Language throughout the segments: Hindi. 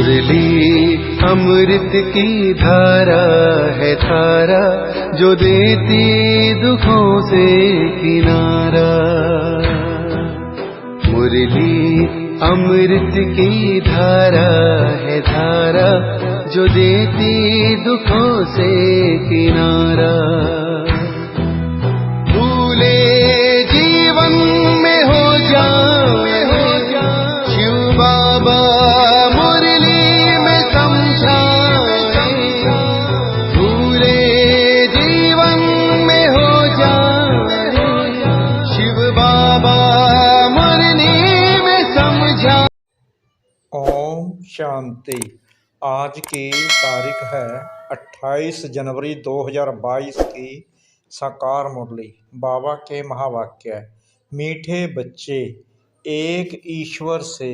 मुरली अमृत की धारा है धारा, जो देती दुखों से किनारा। मुरली अमृत की धारा है धारा, जो देती दुखों से किनारा। भूले जीवन में हो जाए शिव बाबा मुरली में समझाए। भूले जीवन में हो जाए शिव बाबा मुरली में समझा। ओम शांति। आज की तारीख है 28 जनवरी 2022 की साकार मुरली। बाबा के महावाक्य। मीठे बच्चे, एक ईश्वर से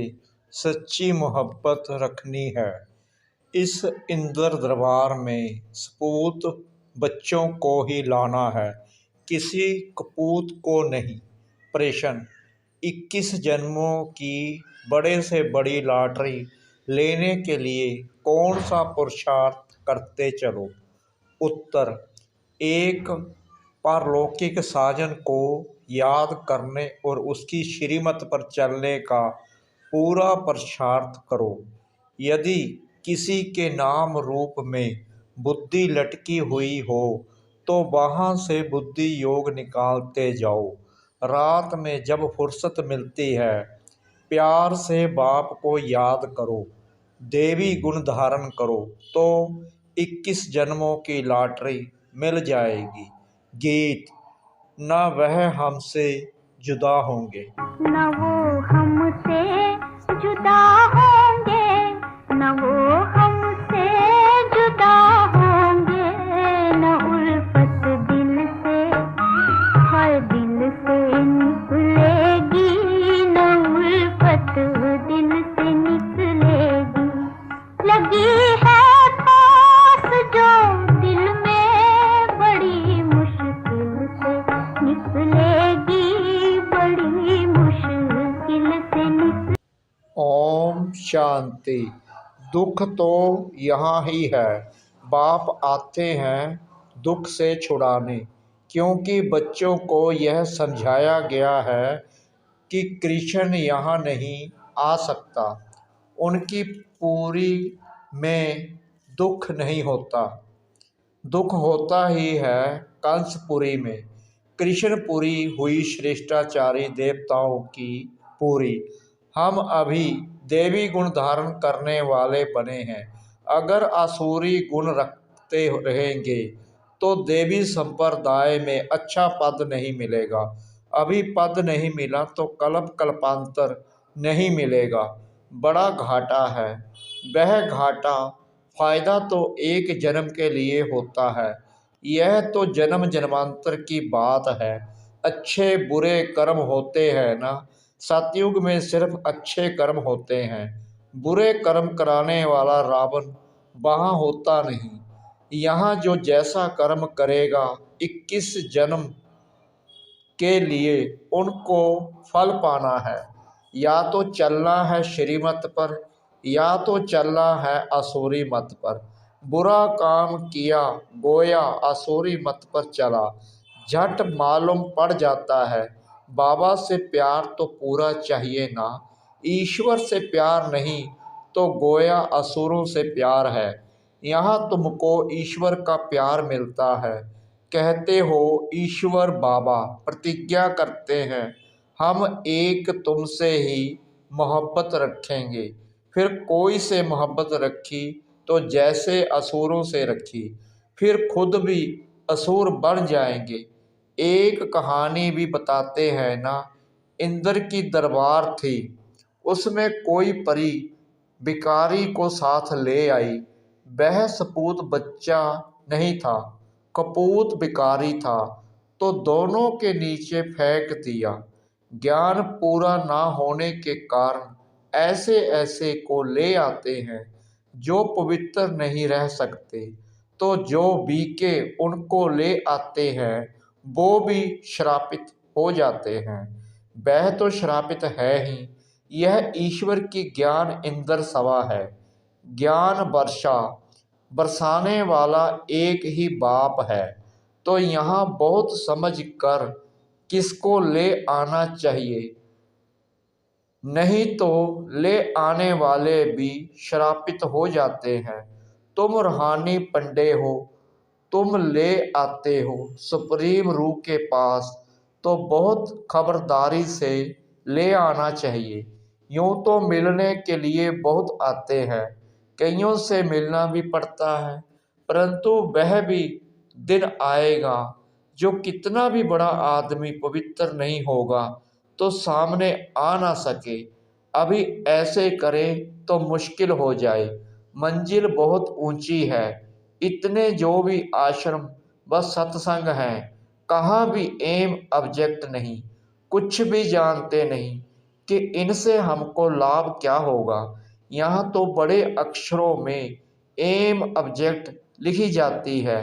सच्ची मोहब्बत रखनी है। इस इंद्र दरबार में सपूत बच्चों को ही लाना है, किसी कपूत को नहीं। प्रश्न: 21 जन्मों की बड़े से बड़ी लॉटरी लेने के लिए कौन सा पुरुषार्थ करते चलो? उत्तर: एक पारलौकिक साजन को याद करने और उसकी श्रीमत पर चलने का पूरा पुरुषार्थ करो। यदि किसी के नाम रूप में बुद्धि लटकी हुई हो तो वहाँ से बुद्धि योग निकालते जाओ। रात में जब फुर्सत मिलती है, प्यार से बाप को याद करो, देवी गुण धारण करो तो 21 जन्मों की लॉटरी मिल जाएगी। गीत: न वह हमसे जुदा होंगे, न वो हमसे जुदा होंगे, न वो हमसे जुदा होंगे, न उल्फत दिल से हर दिल से निकलेगी, न उल्फत दिल से निकलेगी। लगी है पास जो दिल में बड़ी मुश्किल से निकलेगी, बड़ी मुश्किल से निकलेगी। ओम शांति। दुख तो यहाँ ही है, बाप आते हैं दुख से छुड़ाने, क्योंकि बच्चों को यह समझाया गया है कि कृष्ण यहाँ नहीं आ सकता। उनकी पूरी में दुख नहीं होता, दुख होता ही है कंसपुरी में। कृष्णपुरी हुई श्रेष्ठाचारी देवताओं की पूरी। हम अभी देवी गुण धारण करने वाले बने हैं। अगर आसुरी गुण रखते रहेंगे तो देवी संप्रदाय में अच्छा पद नहीं मिलेगा। अभी पद नहीं मिला तो कल्प कल्पांतर नहीं मिलेगा। बड़ा घाटा है। वह घाटा फायदा तो एक जन्म के लिए होता है। यह तो जन्म जन्मांतर की बात है। अच्छे बुरे कर्म होते हैं ना। सतयुग में सिर्फ अच्छे कर्म होते हैं। बुरे कर्म कराने वाला रावण वहाँ होता नहीं। यहाँ जो जैसा कर्म करेगा 21 जन्म के लिए उनको फल पाना है। या तो चलना है श्रीमत पर, या तो चलना है असुरी मत पर। बुरा काम किया गोया असुरी मत पर चला, झट मालूम पड़ जाता है। बाबा से प्यार तो पूरा चाहिए ना। ईश्वर से प्यार नहीं तो गोया असुरों से प्यार है। यहाँ तुमको ईश्वर का प्यार मिलता है। कहते हो ईश्वर बाबा, प्रतिज्ञा करते हैं हम एक तुमसे ही मोहब्बत रखेंगे। फिर कोई से मोहब्बत रखी तो जैसे असुरों से रखी, फिर खुद भी असुर बन जाएंगे। एक कहानी भी बताते हैं ना। इंद्र की दरबार थी, उसमें कोई परी भिखारी को साथ ले आई। वह सपूत बच्चा नहीं था, कपूत भिखारी था, तो दोनों के नीचे फेंक दिया। ज्ञान पूरा ना होने के कारण ऐसे ऐसे को ले आते हैं जो पवित्र नहीं रह सकते, तो जो बीके उनको ले आते हैं वो भी श्रापित हो जाते हैं। वह तो श्रापित है ही। यह ईश्वर की ज्ञान इंद्र सभा है। ज्ञान बरसाने वाला एक ही बाप है। तो यहाँ बहुत समझ कर किसको ले आना चाहिए, नहीं तो ले आने वाले भी श्रापित हो जाते हैं। तुम रूहानी पंडे हो, तुम ले आते हो सुप्रीम रूह के पास, तो बहुत खबरदारी से ले आना चाहिए। यूं तो मिलने के लिए बहुत आते हैं, कईयों से मिलना भी पड़ता है, परंतु वह भी दिन आएगा जो कितना भी बड़ा आदमी पवित्र नहीं होगा तो सामने आ ना सके। अभी ऐसे करें तो मुश्किल हो जाए, मंजिल बहुत ऊंची है। इतने जो भी आश्रम बस सत्संग हैं, कहाँ भी एम ऑब्जेक्ट नहीं, कुछ भी जानते नहीं कि इनसे हमको लाभ क्या होगा। यहाँ तो बड़े अक्षरों में एम ऑब्जेक्ट लिखी जाती है,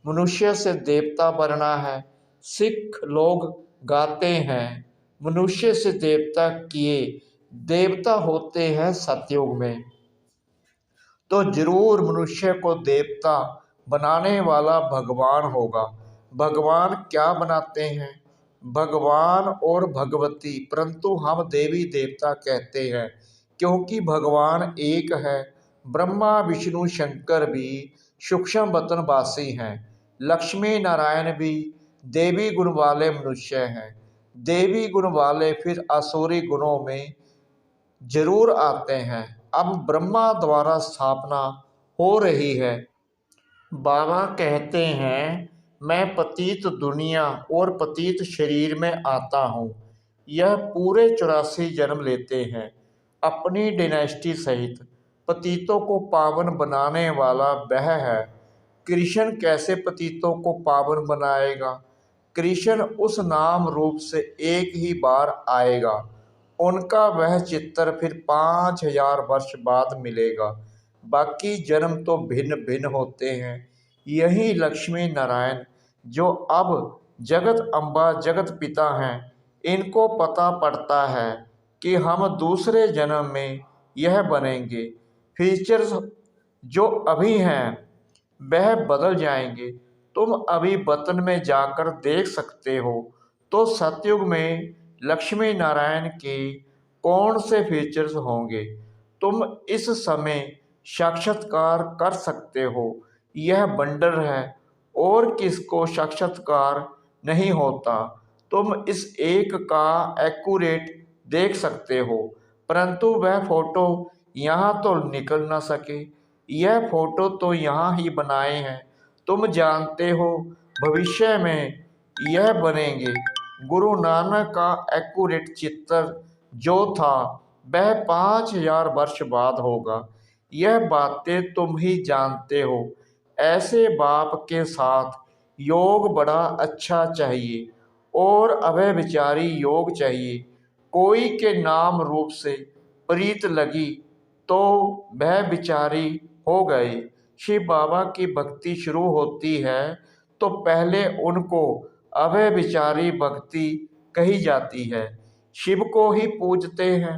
मनुष्य से देवता बनना है। सिख लोग गाते हैं, मनुष्य से देवता किए, देवता होते हैं सतयुग में। तो जरूर मनुष्य को देवता बनाने वाला भगवान होगा। भगवान क्या बनाते हैं? भगवान और भगवती, परंतु हम देवी देवता कहते हैं क्योंकि भगवान एक है। ब्रह्मा विष्णु शंकर भी सूक्ष्म वतन वासी हैं। लक्ष्मी नारायण भी देवी गुण वाले मनुष्य हैं। देवी गुण वाले फिर असुरी गुणों में जरूर आते हैं। अब ब्रह्मा द्वारा स्थापना हो रही है। बाबा कहते हैं मैं पतित दुनिया और पतित शरीर में आता हूँ। यह पूरे 84 जन्म लेते हैं अपनी डायनेस्टी सहित। पतितों को पावन बनाने वाला वह है। कृष्ण कैसे पतितों को पावन बनाएगा? कृष्ण उस नाम रूप से एक ही बार आएगा। उनका वह चित्र फिर 5000 वर्ष बाद मिलेगा। बाकी जन्म तो भिन्न भिन्न होते हैं। यही लक्ष्मी नारायण जो अब जगत अम्बा जगत पिता हैं, इनको पता पड़ता है कि हम दूसरे जन्म में यह बनेंगे। फीचर्स जो अभी हैं वह बदल जाएंगे। तुम अभी वतन में जाकर देख सकते हो तो सतयुग में लक्ष्मी नारायण के कौन से फीचर्स होंगे। तुम इस समय साक्षात्कार कर सकते हो। यह वंडर है और किसको साक्षात्कार नहीं होता। तुम इस एक का एक्यूरेट देख सकते हो, परंतु वह फोटो यहाँ तो निकल ना सके। यह फोटो तो यहाँ ही बनाए हैं। तुम जानते हो भविष्य में यह बनेंगे। गुरु नानक का एक्यूरेट चित्र जो था वह 5000 वर्ष बाद होगा। यह बातें तुम ही जानते हो। ऐसे बाप के साथ योग बड़ा अच्छा चाहिए और अभयविचारी योग चाहिए। कोई के नाम रूप से प्रीत लगी तो वह विचारी हो गए। शिव बाबा की भक्ति शुरू होती है तो पहले उनको अभय विचारी भक्ति कही जाती है। शिव को ही पूजते हैं,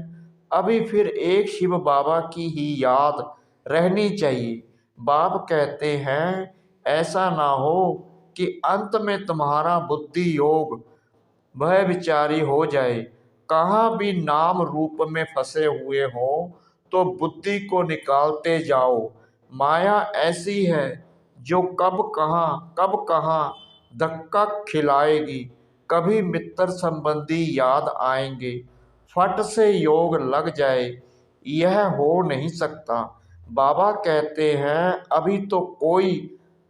अभी फिर एक शिव बाबा की ही याद रहनी चाहिए। बाप कहते हैं ऐसा ना हो कि अंत में तुम्हारा बुद्धि योग वह विचारी हो जाए। कहाँ भी नाम रूप में फंसे हुए हो तो बुद्धि को निकालते जाओ। माया ऐसी है जो कब कहाँ धक्का खिलाएगी। कभी मित्र संबंधी याद आएंगे, फट से योग लग जाए, यह हो नहीं सकता। बाबा कहते हैं अभी तो कोई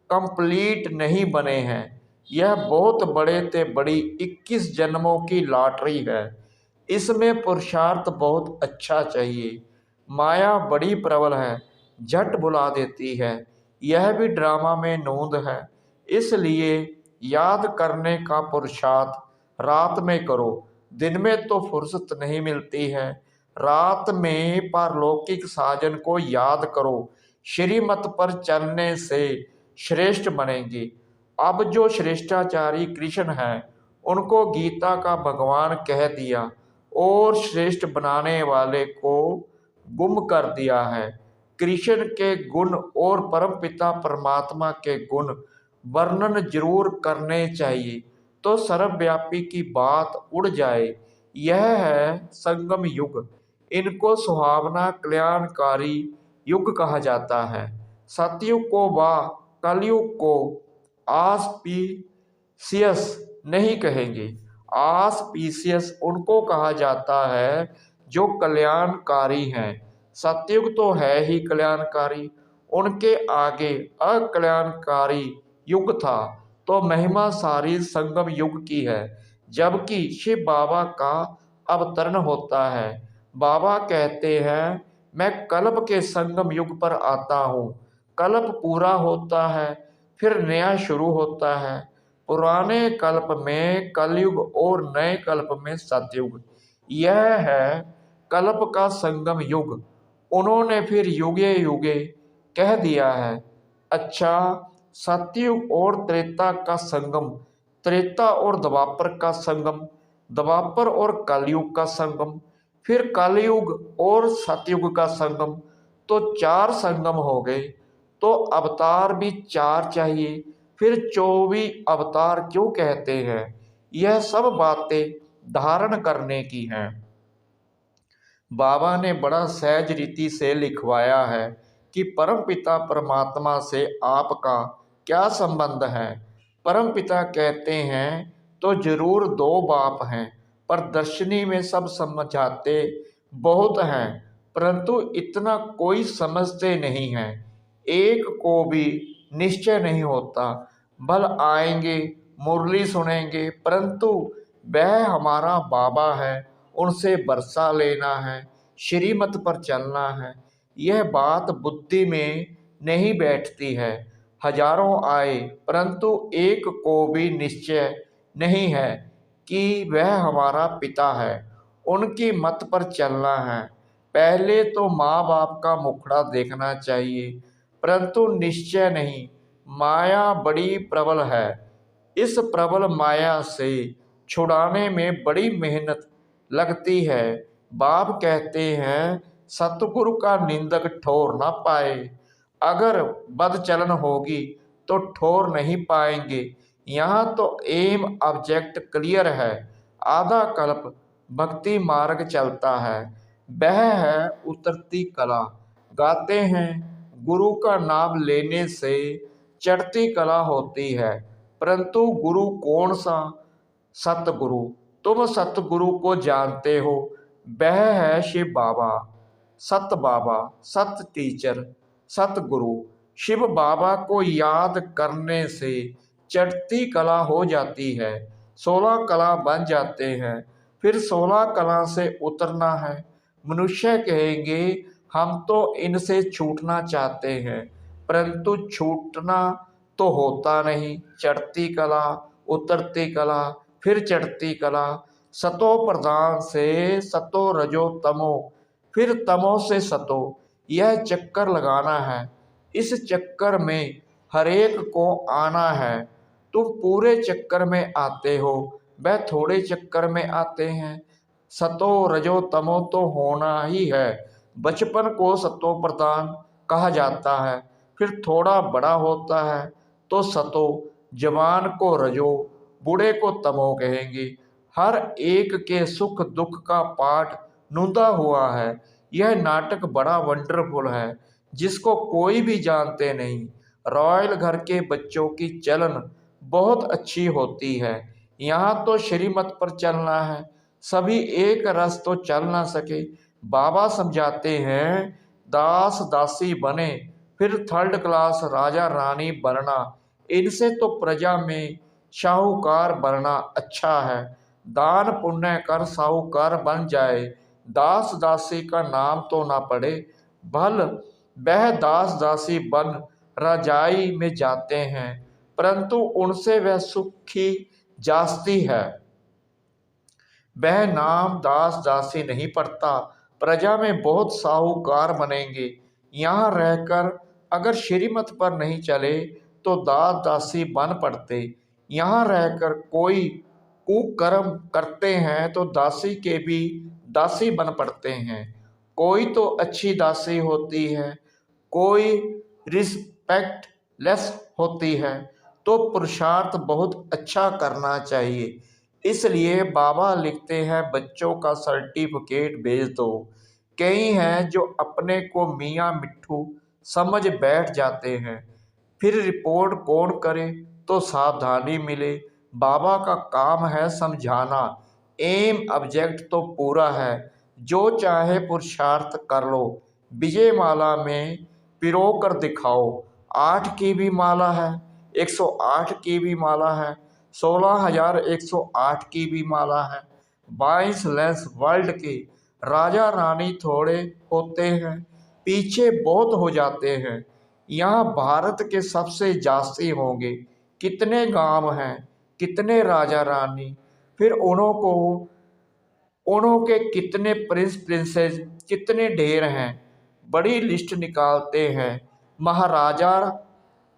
कंप्लीट नहीं बने हैं। यह बहुत बड़े ते बड़ी 21 जन्मों की लॉटरी है। इसमें पुरुषार्थ बहुत अच्छा चाहिए। माया बड़ी प्रबल है, झट बुला देती है। यह भी ड्रामा में नूंद है, इसलिए याद करने का पुरुषार्थ रात में करो। दिन में तो फुर्सत नहीं मिलती है। रात में पारलौकिक साजन को याद करो। श्रीमत पर चलने से श्रेष्ठ बनेंगे। अब जो श्रेष्ठाचारी कृष्ण हैं उनको गीता का भगवान कह दिया और श्रेष्ठ बनाने वाले को गुम कर दिया है। कृष्ण के गुण और परमपिता परमात्मा के गुण वर्णन जरूर करने चाहिए, तो सर्वव्यापी की बात उड़ जाए। यह है संगम युग। इनको सुहावना कल्याणकारी युग कहा जाता है। सतयुग को व कलयुग को आस्पीसियस नहीं कहेंगे। आस्पीसियस उनको कहा जाता है जो कल्याणकारी हैं। सतयुग तो है ही कल्याणकारी, उनके आगे अकल्याणकारी युग था, तो महिमा सारी संगम युग की है, जबकि शिव बाबा का अवतरण होता है। बाबा कहते हैं, मैं कल्प के संगम युग पर आता हूँ। कल्प पूरा होता है, फिर नया शुरू होता है। पुराने कल्प में कलयुग और नए कल्प में सतयुग। यह है कल्प का संगम युग। उन्होंने फिर युगे युगे कह दिया है। अच्छा, सतयुग और त्रेता का संगम, त्रेता और द्वापर का संगम, द्वापर और कलयुग का संगम, फिर कलयुग और सतयुग का संगम, तो 4 संगम हो गए। तो अवतार भी 4 चाहिए। फिर 24 अवतार क्यों कहते हैं? यह सब बातें धारण करने की हैं। बाबा ने बड़ा सहज रीति से लिखवाया है कि परमपिता परमात्मा से आपका क्या संबंध है। परमपिता कहते हैं, तो जरूर 2 बाप हैं, पर दर्शनी में सब समझाते बहुत हैं, परंतु इतना कोई समझते नहीं हैं। एक को भी निश्चय नहीं होता। भल आएंगे, मुरली सुनेंगे, परंतु वह हमारा बाबा है, उनसे बरसा लेना है, श्रीमत पर चलना है, यह बात बुद्धि में नहीं बैठती है। हजारों आए, परंतु एक को भी निश्चय नहीं है कि वह हमारा पिता है, उनकी मत पर चलना है। पहले तो माँ बाप का मुखड़ा देखना चाहिए, परंतु निश्चय नहीं। माया बड़ी प्रबल है। इस प्रबल माया से छुड़ाने में बड़ी मेहनत लगती है। बाप कहते हैं, सतगुरु का निंदक ठोर ना पाए। अगर बदचलन होगी तो ठोर नहीं पाएंगे। यहाँ तो एम ऑब्जेक्ट क्लियर है। आधा कल्प भक्ति मार्ग चलता है, वह है उतरती कला। गाते हैं, गुरु का नाम लेने से चढ़ती कला होती है, परंतु गुरु कौन सा? सतगुरु। तुम सतगुरु को जानते हो, वह है शिव बाबा, सत बाबा, सत टीचर, सतगुरु। शिव बाबा को याद करने से चढ़ती कला हो जाती है, 16 कला बन जाते हैं। फिर 16 कला से उतरना है। मनुष्य कहेंगे, हम तो इनसे छूटना चाहते हैं, परंतु छूटना तो होता नहीं। चढ़ती कला, उतरती कला, फिर चढ़ती कला। सतो प्रधान से सतो रजो तमो, फिर तमो से सतो, यह चक्कर लगाना है। इस चक्कर में हरेक को आना है। तुम पूरे चक्कर में आते हो, वह थोड़े चक्कर में आते हैं। सतो रजो तमो तो होना ही है। बचपन को सतो प्रधान कहा जाता है, फिर थोड़ा बड़ा होता है तो सतो, जवान को रजो, बूढ़े को तमो कहेंगे। हर एक के सुख दुख का पाठ नूंदा हुआ है। यह नाटक बड़ा वंडरफुल है, जिसको कोई भी जानते नहीं। रॉयल घर के बच्चों की चलन बहुत अच्छी होती है। यहाँ तो श्रीमत पर चलना है, सभी एक रस तो चल ना सके। बाबा समझाते हैं, दास दासी बने, फिर 3rd क्लास राजा रानी बनना, इनसे तो प्रजा में शाहूकार बनना अच्छा है। दान पुण्य कर साहूकार बन जाए, दास दासी का नाम तो ना पड़े। भल वह दास दासी बन रजाई में जाते हैं, परंतु उनसे वह सुखी जास्ती है। वह नाम दास दासी नहीं पड़ता। प्रजा में बहुत साहूकार बनेंगे। यहाँ रहकर अगर श्रीमत पर नहीं चले तो दास दासी बन पड़ते। यहाँ रहकर कोई कुकर्म करते हैं तो दासी के भी दासी बन पड़ते हैं। कोई तो अच्छी दासी होती है, कोई रिस्पेक्टलेस होती है, तो पुरुषार्थ बहुत अच्छा करना चाहिए। इसलिए बाबा लिखते हैं बच्चों का सर्टिफिकेट भेज दो। कई हैं जो अपने को मियाँ मिट्ठू समझ बैठ जाते हैं, फिर रिपोर्ट कौन करे तो सावधानी मिले। बाबा का काम है समझाना, एम ऑब्जेक्ट तो पूरा है, जो चाहे पुरुषार्थ कर लो। विजय माला में पिरो कर दिखाओ। 8 की भी माला है, 108 की भी माला है, 16,108 की भी माला है। 22 लेंस वर्ल्ड के राजा रानी थोड़े होते हैं, पीछे बहुत हो जाते हैं। यहाँ भारत के सबसे जास्ती होंगे। कितने गांव हैं, कितने राजा रानी, फिर उन्हों के कितने प्रिंस प्रिंसेस, कितने ढेर हैं। बड़ी लिस्ट निकालते हैं महाराजा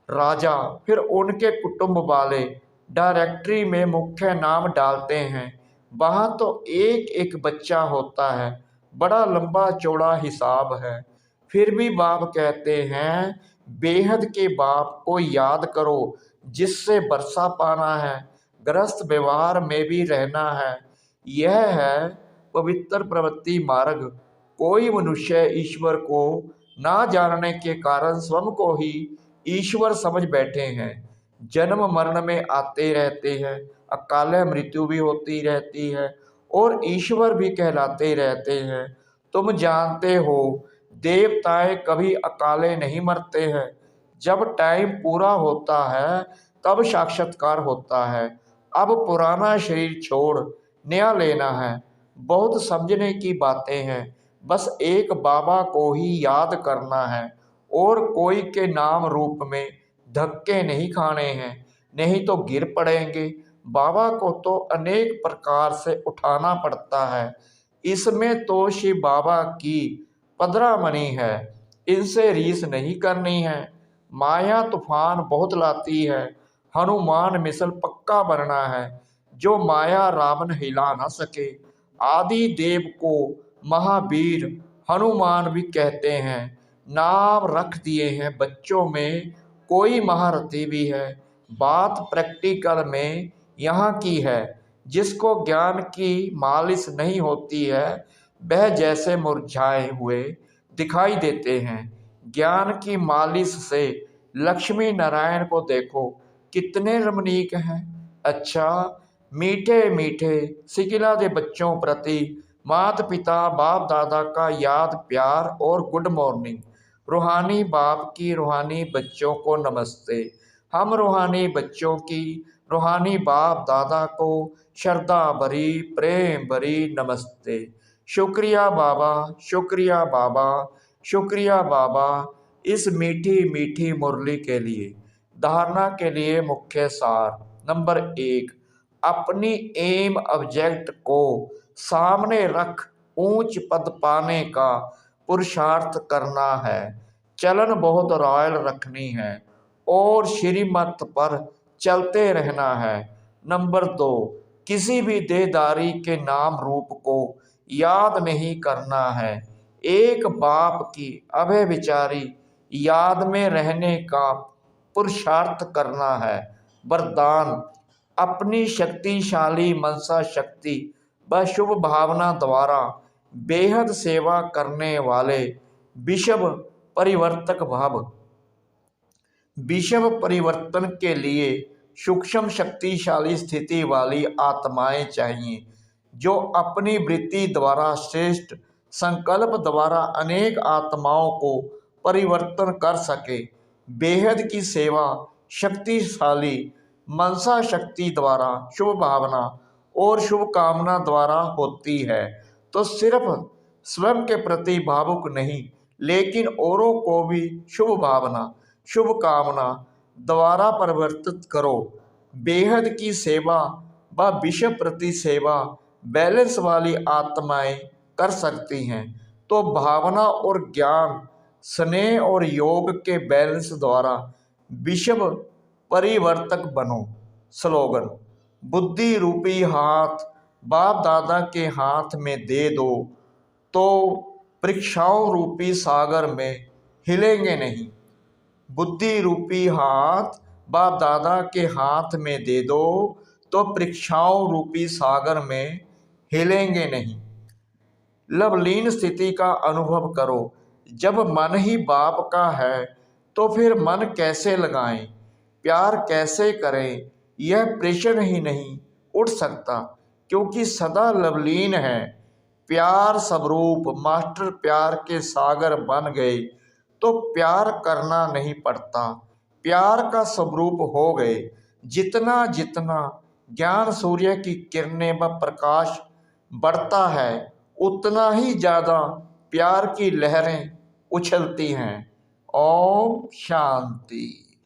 राजा, फिर उनके कुटुंब वाले डायरेक्टरी में मुख्य नाम डालते हैं। वहाँ तो एक एक बच्चा होता है, बड़ा लंबा चौड़ा हिसाब है। फिर भी बाप कहते हैं बेहद के बाप को याद करो, जिससे बरसा पाना है, गृहस्थ व्यवहार में भी रहना है। यह है पवित्र प्रवृत्ति मार्ग। कोई मनुष्य ईश्वर को ना जानने के कारण स्वयं को ही ईश्वर समझ बैठे हैं। जन्म मरण में आते रहते हैं, अकाले मृत्यु भी होती रहती है और ईश्वर भी कहलाते रहते हैं। तुम जानते हो देवताएं कभी अकाले नहीं मरते हैं। जब टाइम पूरा होता है तब साक्षात्कार होता है। अब पुराना शरीर छोड़ नया लेना है। बहुत समझने की बातें हैं, बस एक बाबा को ही याद करना है और कोई के नाम रूप में धक्के नहीं खाने हैं, नहीं तो गिर पड़ेंगे। बाबा को तो अनेक प्रकार से उठाना पड़ता है। इसमें तो शिव बाबा की पधरामणि है, इनसे रीस नहीं करनी है। माया तूफान बहुत लाती है, हनुमान मिसल पक्का बनना है, जो माया रावण हिला न सके। आदि देव को महावीर हनुमान भी कहते हैं। नाम रख दिए हैं बच्चों में, कोई महारथी भी है। बात प्रैक्टिकल में यहाँ की है। जिसको ज्ञान की मालिश नहीं होती है, वह जैसे मुरझाए हुए दिखाई देते हैं। ज्ञान की मालिश से लक्ष्मी नारायण को देखो, कितने रमणीक हैं। अच्छा, मीठे मीठे सिकिला दे बच्चों प्रति माता पिता बाप दादा का याद प्यार और गुड मॉर्निंग। रूहानी बाप की रूहानी बच्चों को नमस्ते। हम रूहानी बच्चों की रूहानी बाप दादा को श्रद्धा भरी प्रेम भरी नमस्ते। शुक्रिया बाबा, शुक्रिया बाबा, शुक्रिया बाबा इस मीठी मीठी मुरली के लिए। धारणा के लिए मुख्य सार। नंबर 1, अपनी एम ऑब्जेक्ट को सामने रख ऊंच पद पाने का पुरुषार्थ करना है। चलन बहुत रॉयल रखनी है और श्रीमत पर चलते रहना है। नंबर 2, किसी भी देहदारी के नाम रूप को याद नहीं करना है। एक बाप की अभय विचारी याद में रहने का पुरुषार्थ करना है। वरदान, अपनी शक्तिशाली मनसा शक्ति व शुभ भावना द्वारा बेहद सेवा करने वाले विश्व परिवर्तक भाव। विश्व परिवर्तन के लिए सूक्ष्म शक्तिशाली स्थिति वाली आत्माएं चाहिए, जो अपनी वृत्ति द्वारा श्रेष्ठ संकल्प द्वारा अनेक आत्माओं को परिवर्तन कर सके। बेहद की सेवा शक्तिशाली मनसा शक्ति द्वारा शुभ भावना और शुभ कामना द्वारा होती है। तो सिर्फ स्वयं के प्रति भावुक नहीं, लेकिन औरों को भी शुभ भावना शुभ कामना द्वारा परिवर्तित करो। बेहद की सेवा व विश्व प्रति सेवा बैलेंस वाली आत्माएं कर सकती हैं। तो भावना और ज्ञान, स्नेह और योग के बैलेंस द्वारा विश्व परिवर्तक बनो। स्लोगन, बुद्धि रूपी हाथ बाप दादा के हाथ में दे दो, तो परीक्षाओं रूपी सागर में हिलेंगे नहीं। बुद्धि रूपी हाथ बाप दादा के हाथ में दे दो तो परीक्षाओं रूपी सागर में हिलेंगे नहीं। लवलीन स्थिति का अनुभव करो। जब मन ही बाप का है तो फिर मन कैसे लगाएं, प्यार कैसे करें, यह प्रश्न ही नहीं उठ सकता, क्योंकि सदा लवलीन है। प्यार स्वरूप मास्टर प्यार के सागर बन गए तो प्यार करना नहीं पड़ता, प्यार का स्वरूप हो गए। जितना जितना ज्ञान सूर्य की किरणें व प्रकाश बढ़ता है उतना ही ज़्यादा प्यार की लहरें उछलती हैं। ओम शांति।